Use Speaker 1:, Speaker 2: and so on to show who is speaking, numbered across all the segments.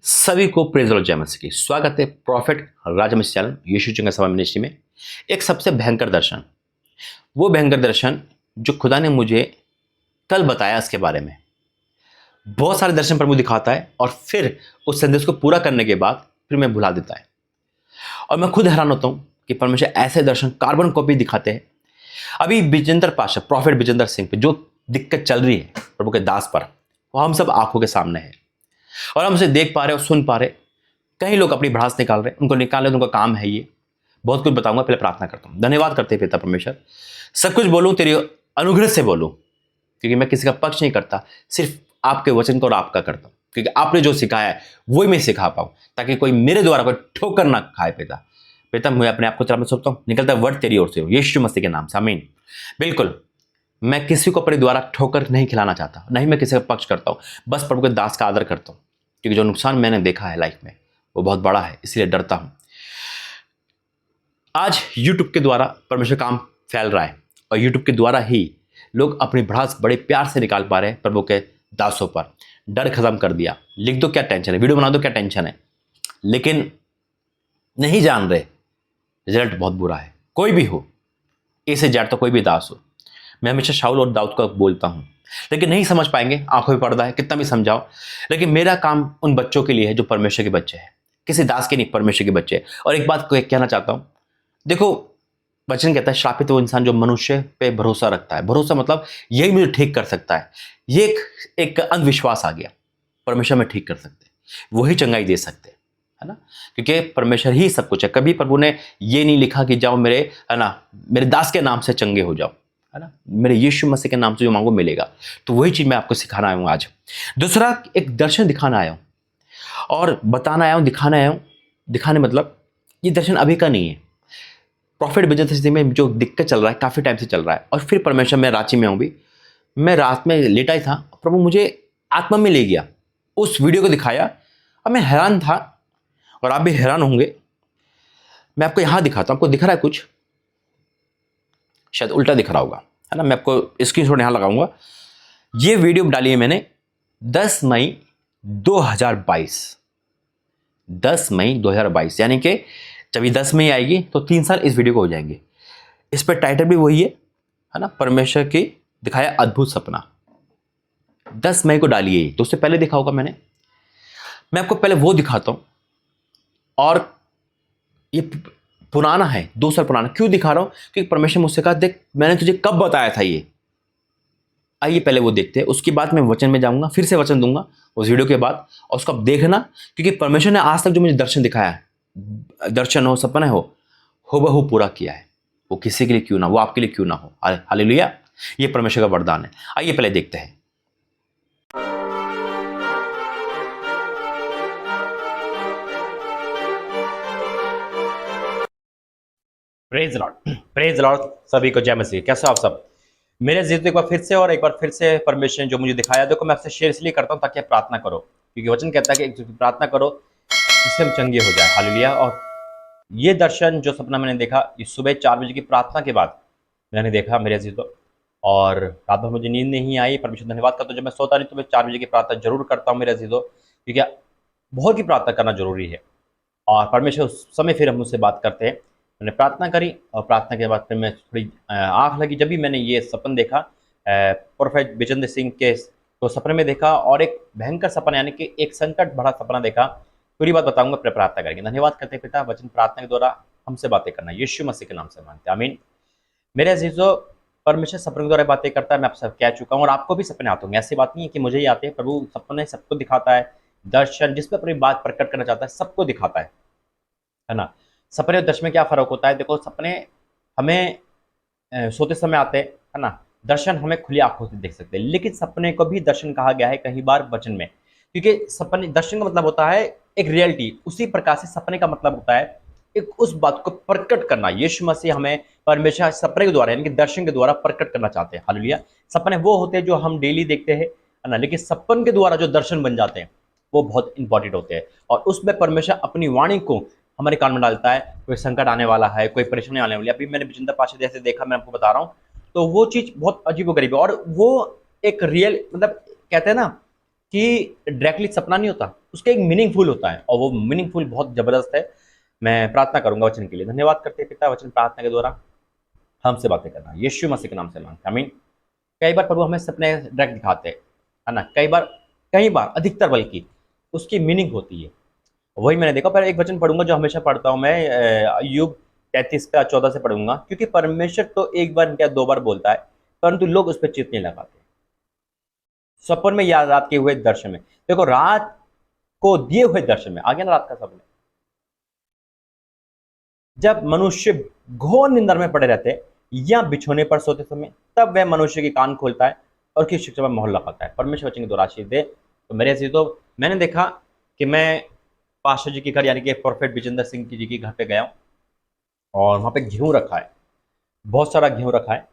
Speaker 1: सभी को प्रेज और जय मसीह की स्वागत है प्रॉफिट राजा मसीह चैनल यीशु चंगा सभा मिनिस्ट्री में। एक सबसे भयंकर दर्शन, वो भयंकर दर्शन जो खुदा ने मुझे कल बताया, इसके बारे में बहुत सारे दर्शन प्रभु दिखाता है और फिर उस संदेश को पूरा करने के बाद फिर मैं भुला देता है। और मैं खुद हैरान होता हूं कि परमेश्वर ऐसे दर्शन कार्बन कॉपी दिखाते हैं। अभी विजेंद्र पाशा प्रॉफिट विजेंद्र सिंह पे जो दिक्कत चल रही है प्रभु के दास पर, वो हम सब आंखों के सामने है और हम उसे देख पा रहे और सुन पा रहे। कई लोग अपनी भड़ास निकाल रहे, उनको निकालने उनका काम है। ये बहुत कुछ बताऊंगा, पहले प्रार्थना करता हूं। धन्यवाद करते हैं पिता परमेश्वर, सब कुछ बोलूं तेरी अनुग्रह से बोलूं, क्योंकि मैं किसी का पक्ष नहीं करता, सिर्फ आपके वचन को और आपका करता हूं, क्योंकि आपने जो सिखाया है वही मैं सिखा पाऊं, ताकि कोई मेरे द्वारा कोई ठोकर ना खाए। पिता मैं अपने आप को तेरा में सौंपता हूं, निकलता वर्ड तेरी ओर से हो, यीशु मसीह के नाम से, आमीन। बिल्कुल मैं किसी को अपने द्वारा ठोकर नहीं खिलाना चाहता, नहीं मैं किसी का पक्ष करता हूं, बस प्रभु के दास का आदर करता हूं, क्योंकि जो नुकसान मैंने देखा है लाइफ में वो बहुत बड़ा है, इसलिए डरता हूं। आज YouTube के द्वारा परमेश्वर काम फैल रहा है और YouTube के द्वारा ही लोग अपनी भड़ास बड़े प्यार से निकाल पा रहे हैं प्रभु के दासों पर। डर खत्म कर दिया, लिख दो क्या टेंशन है, वीडियो बना दो क्या टेंशन है, लेकिन नहीं जान रहे रिजल्ट बहुत बुरा है। कोई भी हो, ए से जेड तो कोई भी दास हो, मैं हमेशा शाऊल और दाऊद को बोलता हूं, लेकिन नहीं समझ पाएंगे, आंखों में पर्दा है, कितना भी समझाओ। लेकिन मेरा काम उन बच्चों के लिए है जो परमेश्वर के बच्चे हैं, किसी दास के नहीं, परमेश्वर के बच्चे। और एक बात को कहना चाहता हूं, देखो वचन कहता है श्रापित वो इंसान जो मनुष्य पे भरोसा रखता है। भरोसा मतलब यही मुझे ठीक कर सकता है, ये एक अंधविश्वास आ गया। परमेश्वर में ठीक कर सकते, वही चंगाई दे सकते, है ना, क्योंकि परमेश्वर ही सब कुछ है। कभी प्रभु ने ये नहीं लिखा कि जाओ मेरे, है ना, मेरे दास के नाम से चंगे हो जाओ, है ना, मेरे यीशु मसीह के नाम से जो मांगो मिलेगा। तो वही चीज मैं आपको सिखाना आया हूं आज। दूसरा एक दर्शन दिखाना आया हूं और बताना आया हूं, दिखाना आया हूं। दिखाने मतलब ये दर्शन अभी का नहीं है, प्रॉफिट बिजनेस में जो दिक्कत चल रहा है काफी टाइम से चल रहा है। और फिर परमेश्वर, मैं रांची में हूं भी, मैं रात में लेटा ही था, प्रभु मुझे आत्मा में ले गया, उस वीडियो को दिखाया और मैं हैरान था और आप भी हैरान होंगे। मैं आपको यहां दिखाता हूं, आपको दिख रहा है कुछ, शायद उल्टा दिख रहा होगा, है ना, मैं आपको स्क्रीनशॉट यहां लगाऊंगा। ये वीडियो डाली है मैंने 10 मई 2022, 10 मई 2022, यानी कि जब ये 10 मई आएगी तो 3 साल इस वीडियो को हो जाएंगे। इस पर टाइटल भी वही है ना, परमेश्वर की दिखाया अद्भुत सपना। 10 मई को डाली है, तो उससे पहले दिखा होगा मैंने। मैं आपको पहले वो दिखाता हूं, और ये पुराना है, 2 साल पुराना। क्यों दिखा रहा हूं? क्योंकि परमेश्वर मुझसे कहा, देख मैंने तुझे कब बताया था ये। आइए पहले वो देखते हैं, उसके बाद मैं वचन में जाऊंगा, फिर से वचन दूंगा उस वीडियो के बाद, और उसको आप देखना, क्योंकि परमेश्वर ने आज तक जो मुझे दर्शन दिखाया है, दर्शन हो, सपना हो बहू पूरा किया है। वो किसी के लिए क्यों ना, वो आपके लिए क्यों ना हो। हालेलुया, ये परमेश्वर का वरदान है। आइए पहले देखते हैं। प्रेज लॉर्ड, प्रेज लॉर्ड, सभी को जय मसीह। कैसे आप सब? मेरे जीत एक बार फिर से परमेश्वर ने जो मुझे दिखाया, देखो मैं आपसे शेयर इसलिए करता हूं ताकि आप प्रार्थना करो, क्योंकि वचन कहता है कि प्रार्थना करो इससे हम चंगे हो जाए। हालेलुया। और ये दर्शन जो सपना मैंने देखा, ये सुबह 4 बजे की प्रार्थना के बाद मैंने देखा मेरे अजीजों, और रात भर मुझे नींद नहीं आई। परमेश्वर धन्यवाद करता हूं, जब मैं सोता नहीं तो मैं 4 बजे की प्रार्थना जरूर करता हूं मेरे अजीजों, क्योंकि बहुत की प्रार्थना करना जरूरी है। और परमेश्वर उस समय फिर हम मुझसे बात करते हैं। मैंने प्रार्थना करी और प्रार्थना के बाद फिर मैं थोड़ी आँख लगी, जब भी मैंने ये सपन देखा, प्रोफेट विजेंद्र सिंह के तो सपने में देखा, और एक भयंकर सपना, यानी कि एक संकट भरा सपना देखा। पूरी बात बताऊंगा, फिर प्रार्थना करेंगे। धन्यवाद करते हैं पिता, वचन प्रार्थना के द्वारा हमसे बातें करना, यीशु मसीह के नाम से मांगते हैं, आमीन। मेरे अजीजों, परमेश्वर सपने के द्वारा बातें करता है, मैं आपसे कह चुका हूँ, और आपको भी सपने आते होंगे। ऐसी बात नहीं है कि मुझे ही आते हैं, प्रभु सपने सबको दिखाता है। दर्शन जिसपे अपनी बात प्रकट करना चाहता है सबको दिखाता है ना। सपने और दर्शन में क्या फर्क होता है? देखो, सपने हमें सोते समय आते हैं, है ना, दर्शन हमें खुली आंखों से देख सकते हैं, लेकिन सपने को भी दर्शन कहा गया है कई बार वचन में, क्योंकि सपने, दर्शन का मतलब होता है एक रियलिटी, उसी प्रकार से सपने का मतलब होता है एक उस बात को प्रकट करना। यीशु मसीह हमें परमेश्वर सपने के द्वारा, यानी कि दर्शन के द्वारा प्रकट करना चाहते हैं। हालेलुया। सपने वो होते हैं जो हम डेली देखते हैं, है ना, लेकिन सपन के द्वारा जो दर्शन बन जाते हैं वो बहुत इंपॉर्टेंट होते हैं, और उसमें परमेश्वर अपनी वाणी को हमारे कान में डालता है। कोई संकट आने वाला है, कोई परेशानी आने वाली है। अभी मैंने विजेंद्र पाशा जैसे देखा, मैं आपको बता रहा हूँ, तो वो चीज़ बहुत अजीब गरीब है, और वो एक रियल, मतलब कहते हैं ना, कि डायरेक्टली सपना नहीं होता, उसका एक मीनिंगफुल होता है और वो मीनिंगफुल बहुत ज़बरदस्त है। मैं प्रार्थना करूंगा वचन के लिए। धन्यवाद करते हैं पिता, वचन प्रार्थना के द्वारा हमसे बातें करना, यीशु मसीह के नाम से मांगते हैं, आमीन। कई बार प्रभु हमें सपने डायरेक्ट दिखाते हैं, है ना। कई बार अधिकतर बल्कि उसकी मीनिंग होती है। वही मैंने देखा। पर एक वचन पढ़ूंगा जो हमेशा पढ़ता हूँ मैं, अय्यूब 33 का 14 से पढ़ूंगा। क्योंकि परमेश्वर तो एक बार क्या 2 बार बोलता है, परंतु लोग उस पर चित्त नहीं लगाते। सपन में या रात के हुए दर्शन में, देखो रात को दिए हुए दर्शन में आ गया ना रात का सपने। जब मनुष्य घोर निंदर में पड़े रहते या बिछोने पर सोते समय, तब वह मनुष्य के कान खोलता है और उसकी शिक्षा में मोहर लगाता है। परमेश्वर वचन की द्वारा आशीष दे। तो मेरे ऐसे तो मैंने देखा कि मैं पास्टर जी के घर यानी कि प्रोफेट विजेंद्र सिंह जी के घर पे गया हूँ और वहाँ पे गेहूँ रखा है, बहुत सारा गेहूँ रखा है।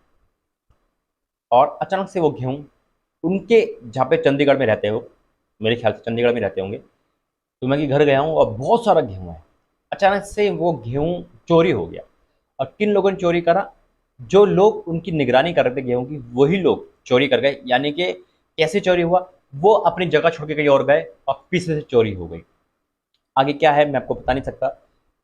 Speaker 1: और अचानक से वो गेहूँ उनके जहाँ पे चंडीगढ़ में रहते हो, मेरे ख्याल से चंडीगढ़ में रहते होंगे, तो मैं कि घर गया हूँ और बहुत सारा गेहूँ है। अचानक से वो गेहूँ चोरी हो गया। और किन लोगों ने चोरी करा? जो लोग उनकी निगरानी कर रहे थे गेहूँ की, वही लोग चोरी कर गए। यानी कि कैसे चोरी हुआ? वो अपनी जगह छोड़ के कहीं और गए और पीछे से चोरी हो गई। आगे क्या है मैं आपको बता नहीं सकता,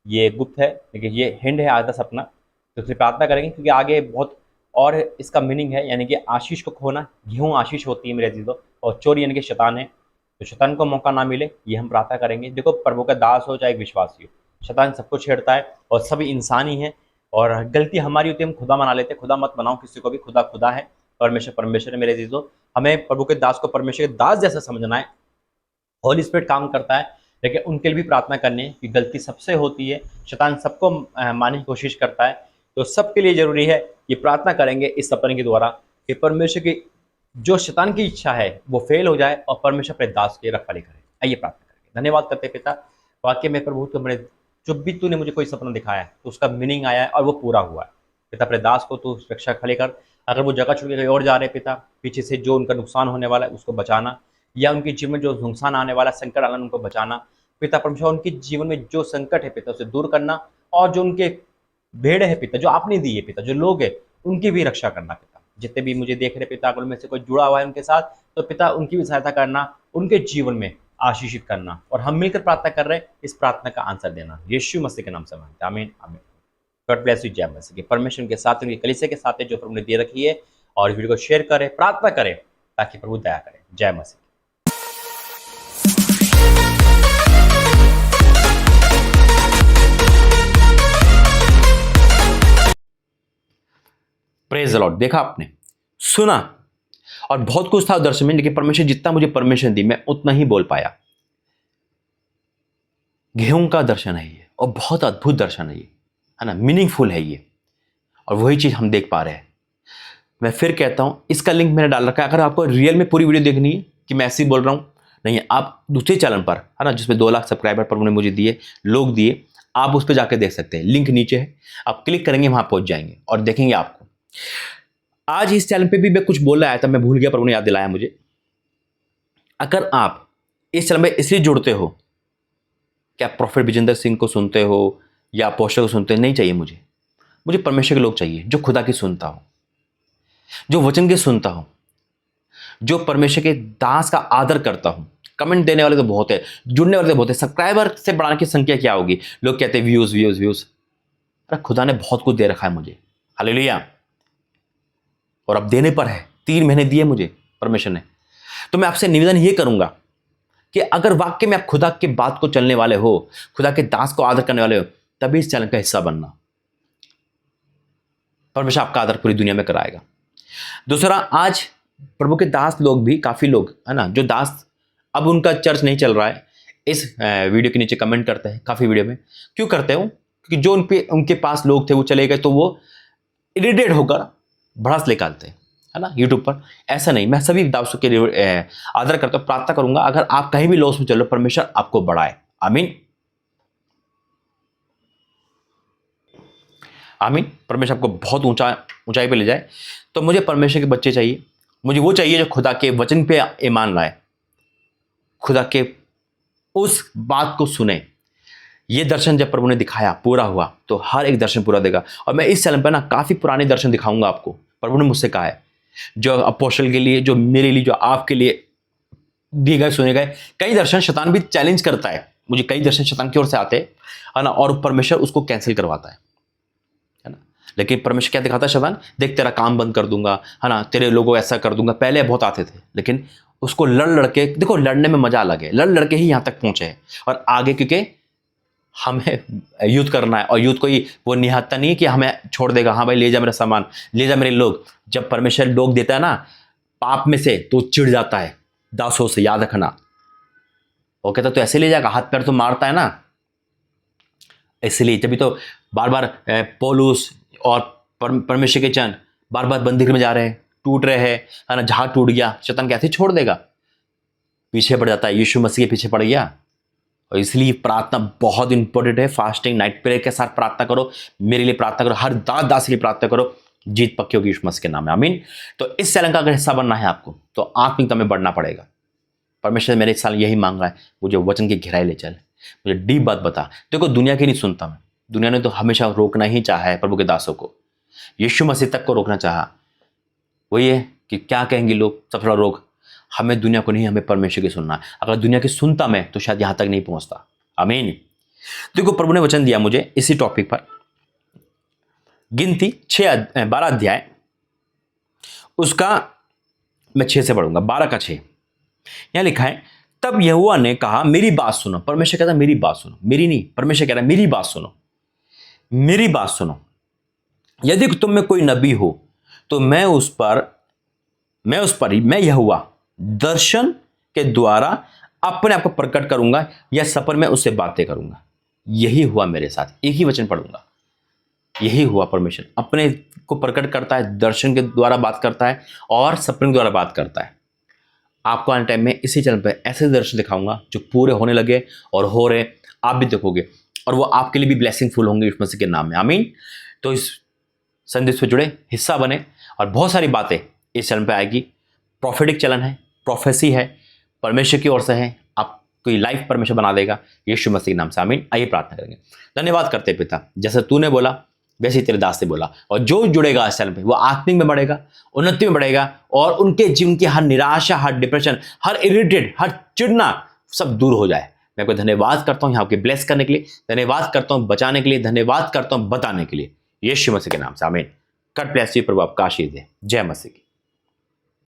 Speaker 1: ये गुप्त है, लेकिन ये हिंड है आधा सपना। तो इसलिए प्रार्थना करेंगे क्योंकि आगे बहुत और इसका मीनिंग है। यानी कि आशीष को खोना, गेहूँ आशीष होती है मेरे अजीजों, और चोर यानी कि शैतान है। तो शैतान को मौका ना मिले, ये हम प्रार्थना करेंगे। देखो प्रभु का दास हो चाहे विश्वासी हो, शैतान सबको छेड़ता है और सभी इंसान ही है। और गलती हमारी होती है, हम खुदा बना लेते हैं। खुदा मत बनाओ किसी को भी, खुदा खुदा है, परमेश्वर परमेश्वर है मेरे अजीजों। हमें प्रभु के दास को परमेश्वर के दास जैसा समझना है। होली स्पिरिट काम करता है, लेकिन उनके लिए भी प्रार्थना करनी है कि गलती सबसे होती है। शैतान सबको मारने की कोशिश करता है। तो सबके लिए जरूरी है कि प्रार्थना करेंगे इस सपने के द्वारा कि परमेश्वर की जो शैतान की इच्छा है वो फेल हो जाए और परमेश्वर अपने दास की रखवाली करे। आइए प्रार्थना करेंगे। धन्यवाद करते पिता, वाक्य में प्रभु तुम्हारे जब भी तूने मुझे कोई सपना दिखाया है तो उसका मीनिंग आया है और वो पूरा हुआ है। पिता अपने दास को तू रक्षा खड़े कर। अगर वो जगह छोड़ के कहीं और जा रहे पिता, पीछे से जो उनका नुकसान होने वाला है उसको बचाना, या उनके जीवन में जो नुकसान आने वाला संकट आना उनको बचाना। पिता परमेश्वर उनके जीवन में जो संकट है पिता उसे दूर करना, और जो उनके भेड़ है पिता जो आपने दी है पिता, जो लोग है उनकी भी रक्षा करना पिता। जितने भी मुझे देख रहे पिता, अगर उनमें से कोई जुड़ा हुआ है उनके साथ, तो पिता उनकी भी सहायता करना, उनके जीवन में आशीषित करना। और हम मिलकर प्रार्थना कर रहे हैं, इस प्रार्थना का आंसर देना यीशु मसीह के नाम से मांगते हैं, आमीन आमीन। God bless you. जय मसीह के परमेश्वर के साथ, उनकी कलीसिया के साथ है जो प्रभु ने दे रखी है। और वीडियो को शेयर करें, प्रार्थना करें ताकि प्रभु दया करें। जय मसीह। Praise the Lord. देखा आपने, सुना, और बहुत कुछ था दर्शन में, लेकिन परमेश्वर जितना मुझे परमिशन दी मैं उतना ही बोल पाया। गेहूं का दर्शन है ये, और बहुत अद्भुत दर्शन है ये, है ना, मीनिंगफुल है ये, और वही चीज हम देख पा रहे हैं। मैं फिर कहता हूं, इसका लिंक मैंने डाल रखा है। अगर आपको रियल में पूरी वीडियो देखनी है कि मैं ऐसे ही बोल रहा हूं, नहीं, आप दूसरे चैनल पर, है ना, जिसमें 2 लाख सब्सक्राइबर प्रभु ने मुझे दिए, लोग दिए, आप उस पर जाकर देख सकते हैं। लिंक नीचे है, आप क्लिक करेंगे वहां पहुंच जाएंगे और देखेंगे आपको। आज इस चैनल पे भी मैं कुछ बोल रहा था, मैं भूल गया, प्रभु ने याद दिलाया मुझे। अगर आप इस चैनल में इसलिए जुड़ते हो कि आप प्रोफेट विजेंद्र सिंह को सुनते हो या अपोस्टल को सुनते हो, नहीं चाहिए मुझे परमेश्वर के लोग चाहिए, जो खुदा की सुनता हो, जो वचन के सुनता हो, जो परमेश्वर के दास का आदर करता हो। कमेंट देने वाले तो बहुत है, जुड़ने वाले तो बहुत है। सब्सक्राइबर से बढ़ाने की संख्या क्या होगी? लोग कहते हैं व्यूज व्यूज व्यूज। अरे खुदा ने बहुत कुछ दे रखा है मुझे, हालेलुया, और अब देने पर है। 3 महीने दिए मुझे परमेश्वर ने। तो मैं आपसे निवेदन ये करूंगा कि अगर वाक्य में आप खुदा के बात को चलने वाले हो, खुदा के दास को आदर करने वाले हो, तभी इस चैनल का हिस्सा बनना। परमेश्वर आपका आदर पूरी दुनिया में कराएगा। दूसरा, आज प्रभु के दास लोग भी, काफी लोग, है ना, जो दास अब उनका चर्च नहीं चल रहा है, इस वीडियो के नीचे कमेंट करते हैं। काफी वीडियो में क्यों करते हो? क्योंकि जो उनके पास लोग थे वो चले गए, तो वो इरिटेट होकर भड़ास निकालते हैं, है ना, यूट्यूब पर। ऐसा नहीं, मैं सभी दासों के लिए आदर करता हूँ, प्रार्थना करूंगा। अगर आप कहीं भी लॉस में चलो, परमेश्वर आपको बढ़ाए, आमीन आमीन। परमेश्वर आपको बहुत ऊंचाई पे ले जाए। तो मुझे परमेश्वर के बच्चे चाहिए, मुझे वो चाहिए जो खुदा के वचन पे ईमान लाए, खुदा के उस बात को सुने। ये दर्शन जब प्रभु ने दिखाया, पूरा हुआ, तो हर एक दर्शन पूरा देगा। और मैं इस चैनल पर ना काफी पुराने दर्शन दिखाऊंगा आपको। प्रभु ने मुझसे कहा है, जो अपोस्टल के लिए, जो मेरे लिए, जो आपके लिए, दिए गए सुने गए कई दर्शन शैतान भी चैलेंज करता है, मुझे कई दर्शन शैतान की ओर से आते हैं, है ना, और परमेश्वर उसको कैंसिल करवाता है ना। लेकिन परमेश्वर क्या दिखाता है शैतान, देख तेरा काम बंद कर दूंगा, है ना, तेरे लोगों ऐसा कर दूंगा। पहले बहुत आते थे, लेकिन उसको लड़ के, देखो लड़ने में मजा अलग है, लड़ के ही यहां तक पहुंचे हैं। और आगे क्योंकि हमें युद्ध करना है, और युद्ध कोई वो निहत्ता नहीं कि हमें छोड़ देगा, हाँ भाई ले जा मेरा सामान, ले जा मेरे लोग। जब परमेश्वर लोग देता है ना पाप में से, तो चिढ़ जाता है दासों से, याद रखना। वो कहता तो ऐसे ले जाएगा, हाथ पैर तो मारता है ना, इसलिए तभी तो बार बार पौलुस और परमेश्वर के चन बार बार बंदीगृह में जा रहे हैं, टूट रहे हैं, है ना, जहाज टूट गया, शैतान कैसे छोड़ देगा, पीछे पड़ जाता है, यीशु मसीह के पीछे पड़ गया। और इसलिए प्रार्थना बहुत इंपॉर्टेंट है। फास्टिंग नाइट प्रेयर के साथ प्रार्थना करो, मेरे लिए प्रार्थना करो, हर दास के लिए प्रार्थना करो, जीत पक्की होगी यीशु मसीह के नाम में, आमीन। तो इस चैनल का अगर हिस्सा बनना है आपको, तो आत्मिकता में बढ़ना पड़ेगा। परमेश्वर मेरे इस साल यही मांग रहा है, मुझे वचन की गहराई ले चल, मुझे डीप बात बता। देखो दुनिया की नहीं सुनता मैं, दुनिया ने तो हमेशा रोकना ही चाहा है प्रभु के दासों को, यीशु मसीह तक को रोकना चाहा। वही है कि क्या कहेंगे लोग, सबसे बड़ा रोग। हमें दुनिया को नहीं, हमें परमेश्वर की सुनना है। अगर दुनिया की सुनता मैं, तो शायद यहां तक नहीं पहुंचता, आमीन। देखो प्रभु ने वचन दिया मुझे इसी टॉपिक पर, गिनती 12 अध्याय, उसका मैं 6 से पढ़ूंगा, 12 का 6। यहां लिखा है, तब यहोवा ने कहा मेरी बात सुनो। परमेश्वर कहता है मेरी बात सुनो, मेरी नहीं, परमेश्वर कह रहा है मेरी बात सुनो, मेरी बात सुनो। यदि तुम में कोई नबी हो, तो मैं यहोवा दर्शन के द्वारा अपने आप को प्रकट करूंगा, या सफर में उससे बातें करूंगा। यही हुआ मेरे साथ, एक ही वचन पढ़ूंगा, यही हुआ। परमेश्वर अपने को प्रकट करता है, दर्शन के द्वारा बात करता है, और सपने के द्वारा बात करता है। आपको आने टाइम में इसी चैनल पर ऐसे दर्शन दिखाऊंगा जो पूरे होने लगे और हो रहे, आप भी देखोगे, और वो आपके लिए भी ब्लेसिंगफुल होंगे यीशु मसीह के नाम में, आमीन। तो इस संदेश पे जुड़े, हिस्सा बने, और बहुत सारी बातें इस चैनल पे आएगी। प्रॉफिटिक चैनल है, प्रोफेसी है, परमेश्वर की ओर से है, आपको लाइफ परमेश्वर बना देगा यीशु मसीह के नाम से, आमीन। आइए प्रार्थना करेंगे। धन्यवाद करते पिता, जैसे तूने बोला वैसे ही तेरे दास ने बोला, और जो जुड़ेगा इस चैनल पे वो आत्मिक में बढ़ेगा, उन्नति में बढ़ेगा, और उनके जीवन की हर निराशा, हर डिप्रेशन, हर इरिटेट, हर चिढ़ना सब दूर हो जाए। मैं आपको धन्यवाद करता हूँ यहाँ आपके ब्लेस करने के लिए, धन्यवाद करता हूँ बचाने के लिए, धन्यवाद करता हूँ बताने के लिए, यीशु मसीह के नाम से, आमीन। गॉड ब्लेस यू, प्रभु आपका आशीष दे। जय मसीह की।